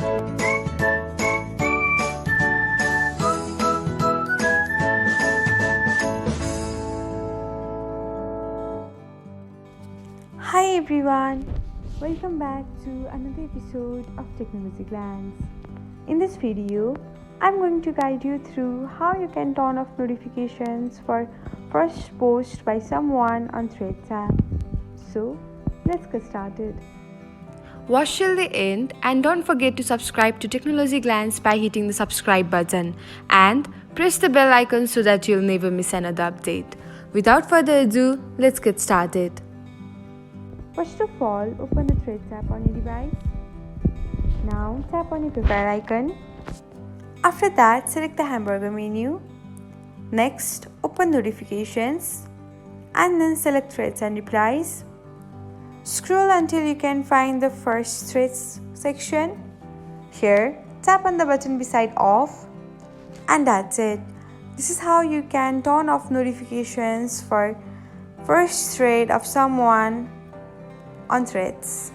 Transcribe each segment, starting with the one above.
Hi everyone, welcome back to another episode of Technologyglance. In this video, I'm going to guide you through how you can turn off notifications for first post by someone on Threads app. So, let's get started. Watch till the end and don't forget to subscribe to Technologyglance by hitting the subscribe button and press the bell icon so that you'll never miss another update. Without further ado, let's get started. First of all, open the Threads app on your device. Now tap on your profile icon. After that, select the hamburger menu. Next, open notifications and then select Threads and replies. Scroll until you can find the first Threads section. Here, tap on the button beside off and that's it. This is how you can turn off notifications for first thread of someone on Threads.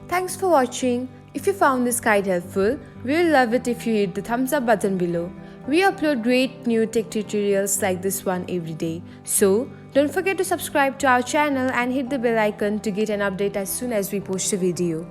Thanks for watching. If you found this guide helpful, we will love it if you hit the thumbs up button below. We upload great new tech tutorials like this one every day. So, don't forget to subscribe to our channel and hit the bell icon to get an update as soon as we post a video.